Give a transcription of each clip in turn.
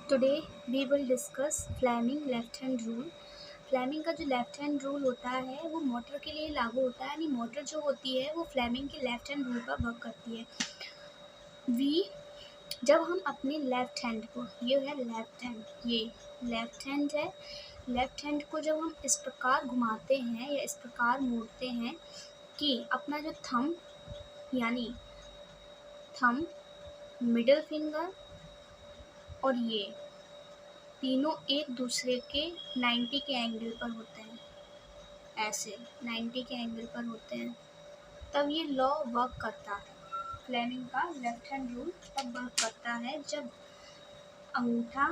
Today we will discuss Fleming left hand rule. Fleming का जो left hand rule होता है वो मोटर के लिए लागू होता है, यानी मोटर जो होती है वो फ्लेमिंग के लेफ्ट हैंड रूल पर वर्क करती है। वी जब हम अपने लेफ्ट हैंड को, ये है लेफ्ट हैंड, ये लेफ्ट हैंड है, लेफ्ट हैंड को जब हम इस प्रकार घुमाते हैं या इस प्रकार मोड़ते हैं कि अपना जो थंब यानी थंब, मिडिल फिंगर और ये तीनों एक दूसरे के 90 के एंगल पर होते हैं, ऐसे 90 के एंगल पर होते हैं, तब ये लॉ वर्क करता है। फ्लेमिंग का लेफ्ट हैंड रूल तब वर्क करता है जब अंगूठा,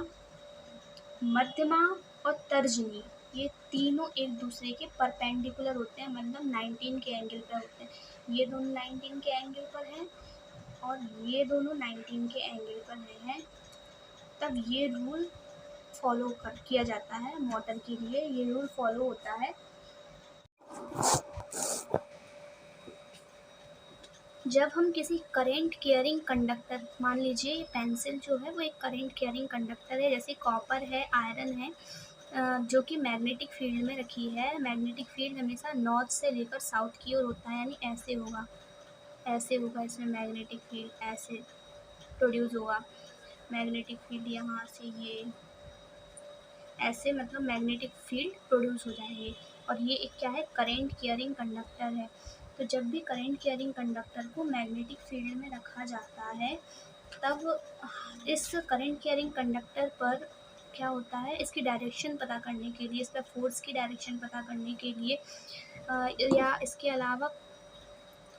मध्यमा और तर्जनी ये तीनों एक दूसरे के परपेंडिकुलर होते हैं, मतलब 19 के एंगल पर होते हैं। ये दोनों 19 के एंगल पर हैं और ये दोनों 19 के एंगल पर हैं, तब ये रूल फॉलो किया जाता है। मोटर के लिए ये रूल फॉलो होता है। जब हम किसी करंट कैरिंग कंडक्टर, मान लीजिए ये पेंसिल जो है वो एक करंट कैरिंग कंडक्टर है, जैसे कॉपर है, आयरन है, जो कि मैग्नेटिक फील्ड में रखी है। मैग्नेटिक फील्ड हमेशा नॉर्थ से लेकर साउथ की ओर होता है, यानी ऐसे होगा, ऐसे होगा, इसमें मैग्नेटिक फील्ड ऐसे प्रोड्यूस होगा। मैग्नेटिक फील्ड यहाँ से ये ऐसे, मतलब मैग्नेटिक फील्ड प्रोड्यूस हो जाएंगे। और ये एक क्या है, करंट कैरिंग कंडक्टर है। तो जब भी करंट कैरिंग कंडक्टर को मैग्नेटिक फील्ड में रखा जाता है, तब इस करंट कैरिंग कंडक्टर पर क्या होता है, इसकी डायरेक्शन पता करने के लिए, इस पर फोर्स की डायरेक्शन पता करने के लिए या इसके अलावा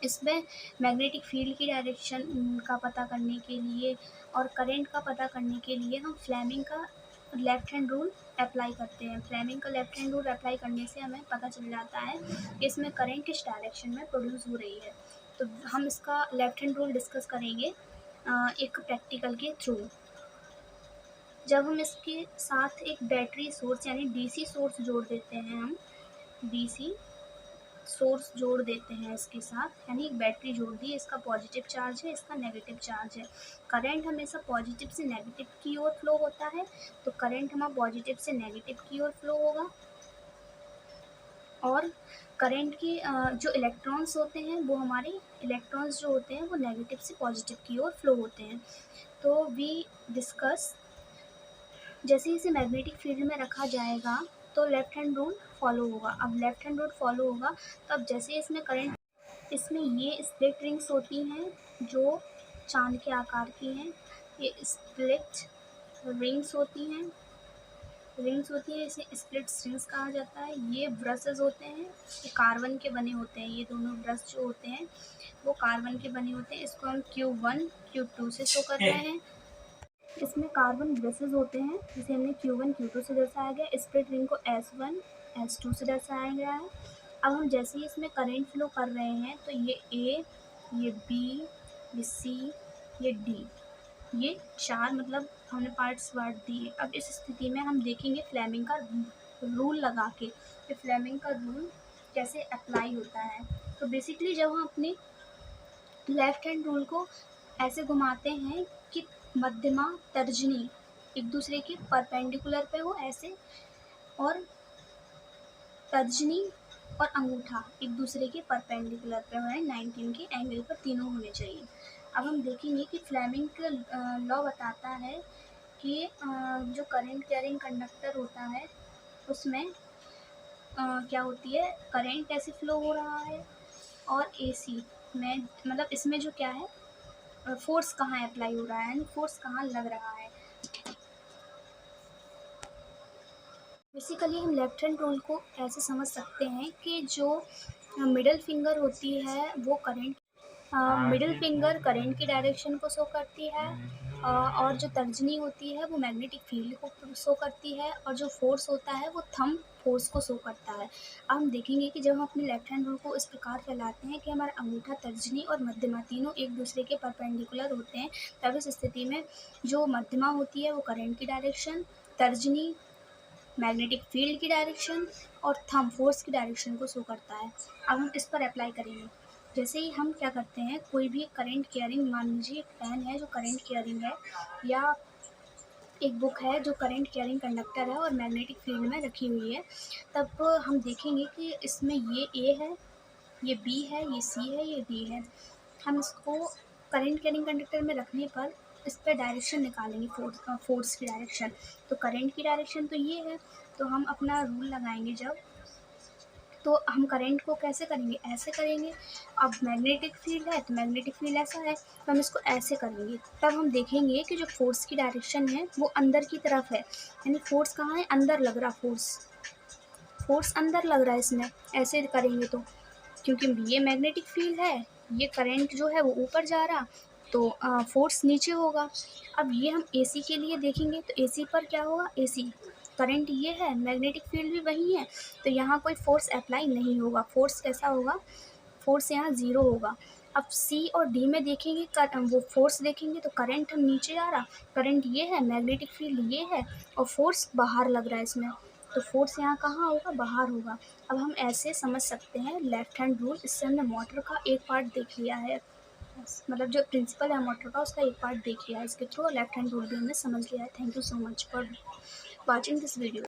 इसमें मैग्नेटिक फील्ड की डायरेक्शन का पता करने के लिए और करंट का पता करने के लिए हम फ्लेमिंग का लेफ्ट हैंड रूल अप्लाई करते हैं। फ्लेमिंग का लेफ्ट हैंड रूल अप्लाई करने से हमें पता चल जाता है कि इसमें करंट किस डायरेक्शन में प्रोड्यूस हो रही है। तो हम इसका लेफ्ट हैंड रूल डिस्कस करेंगे एक प्रैक्टिकल के थ्रू। जब हम इसके साथ एक बैटरी सोर्स यानी डीसी सोर्स जोड़ देते हैं, हम डीसी सोर्स जोड़ देते हैं इसके साथ, यानी एक बैटरी जोड़ दी, इसका पॉजिटिव चार्ज है, इसका नेगेटिव चार्ज है। करंट हमेशा पॉजिटिव से नेगेटिव की ओर फ्लो होता है, तो करंट हमारा पॉजिटिव से नेगेटिव की ओर फ्लो होगा। और करंट के जो इलेक्ट्रॉन्स होते हैं वो हमारे इलेक्ट्रॉन्स जो होते हैं वो नेगेटिव से पॉजिटिव की ओर फ्लो होते हैं। तो वी डिस्कस, जैसे इसे मैग्नेटिक फील्ड में रखा जाएगा तो लेफ्ट हैंड रूल फॉलो होगा। अब लेफ्ट हैंड रूल फॉलो होगा तब जैसे इसमें करंट, इसमें ये स्प्लिट रिंग्स होती हैं जो चांद के आकार की हैं, ये स्प्लिट रिंग्स होती हैं, इसे स्प्लिट रिंग्स कहा जाता है। ये ब्रशेस होते हैं, ये कार्बन के बने होते हैं, ये दोनों ब्रश जो होते हैं वो कार्बन के बने होते हैं। इसको हम Q1 Q2 से शो कर रहे हैं। इसमें कार्बन ब्रशेस होते हैं जिसे हमने Q1 Q2 से दर्शाया गया। स्प्लिट रिंग को S1 S2 से दर्शाया गया है। अब हम जैसे ही इसमें करंट फ्लो कर रहे हैं तो ये A, ये B, ये C, ये D, ये चार मतलब हमने पार्ट्स बांट दिए। अब इस स्थिति में हम देखेंगे फ्लेमिंग का रूल लगा के कि फ्लेमिंग का रूल कैसे अप्लाई होता है। तो बेसिकली जब हम अपने लेफ्ट हैंड रूल को ऐसे घुमाते हैं कि मध्यमा तर्जनी एक दूसरे के परपेंडिकुलर पे हो ऐसे, और तर्जनी और अंगूठा एक दूसरे के परपेंडिकुलर पे हो, 19 के एंगल पर तीनों होने चाहिए। अब हम देखेंगे कि फ्लेमिंग का लॉ बताता है कि जो करंट कैरिंग कंडक्टर होता है उसमें क्या होती है, करंट कैसे फ्लो हो रहा है और एसी में, मतलब इसमें जो क्या है, फोर्स कहाँ अप्लाई हो रहा है, यानी फोर्स कहाँ लग रहा है। बेसिकली हम लेफ्ट हैंड रूल को ऐसे समझ सकते हैं कि जो मिडिल फिंगर होती है वो करंट, मिडिल फिंगर करंट की डायरेक्शन को शो करती है, और जो तर्जनी होती है वो मैग्नेटिक फील्ड को शो करती है, और जो फोर्स होता है वो थंब फोर्स को शो करता है। अब हम देखेंगे कि जब हम अपने लेफ्ट हैंड रूल को इस प्रकार फैलाते हैं कि हमारा अंगूठा, तर्जनी और मध्यमा तीनों एक दूसरे के परपेंडिकुलर होते हैं, तब इस स्थिति में जो मध्यमा होती है वो करंट की डायरेक्शन, तर्जनी मैग्नेटिक फील्ड की डायरेक्शन और थंब फोर्स की डायरेक्शन को शो करता है। अब हम इस पर अप्लाई करेंगे। जैसे ही हम क्या करते हैं, कोई भी करंट कैरिंग, मान लीजिए एक पेन है जो करंट कैरिंग है, या एक बुक है जो करंट कैरिंग कंडक्टर है और मैग्नेटिक फील्ड में रखी हुई है, तब हम देखेंगे कि इसमें ये ए है, ये बी है, ये सी है, ये डी है। हम इसको करंट कैरिंग कंडक्टर में रखने पर इस पर डायरेक्शन निकालेंगे, फोर्स की डायरेक्शन। तो करंट की डायरेक्शन तो ये है, तो हम अपना रूल लगाएंगे जब, तो हम करंट को कैसे करेंगे, ऐसे करेंगे। अब मैग्नेटिक फील्ड है तो मैग्नेटिक फील्ड ऐसा है, तो हम इसको ऐसे करेंगे। तब हम देखेंगे कि जो फोर्स की डायरेक्शन है वो अंदर की तरफ है, यानी फोर्स कहाँ है, अंदर लग रहा, फोर्स अंदर लग रहा है इसमें, ऐसे करेंगे तो। क्योंकि ये मैग्नेटिक फील्ड है, ये करंट जो है वो ऊपर जा रहा, तो फोर्स नीचे होगा। अब ये हम एसी के लिए देखेंगे, तो एसी पर क्या होगा, एसी करंट ये है, मैग्नेटिक फील्ड भी वही है, तो यहाँ कोई फोर्स अप्लाई नहीं होगा। फोर्स कैसा होगा, फोर्स यहाँ ज़ीरो होगा। अब सी और डी में देखेंगे, वो फोर्स देखेंगे तो करंट हम नीचे आ रहा, करंट ये है, मैग्नेटिक फील्ड ये है, और फोर्स बाहर लग रहा है इसमें, तो फोर्स यहाँ कहाँ होगा, बाहर होगा। अब हम ऐसे समझ सकते हैं लेफ्ट हैंड रूल, इससे हमने मोटर का एक पार्ट देख लिया है, मतलब जो प्रिंसिपल है मोटर का उसका एक पार्ट देख लिया है इसके थ्रू, लेफ्ट हैंड रूल भी हमने समझ लिया है। Thank you so much for watching this video.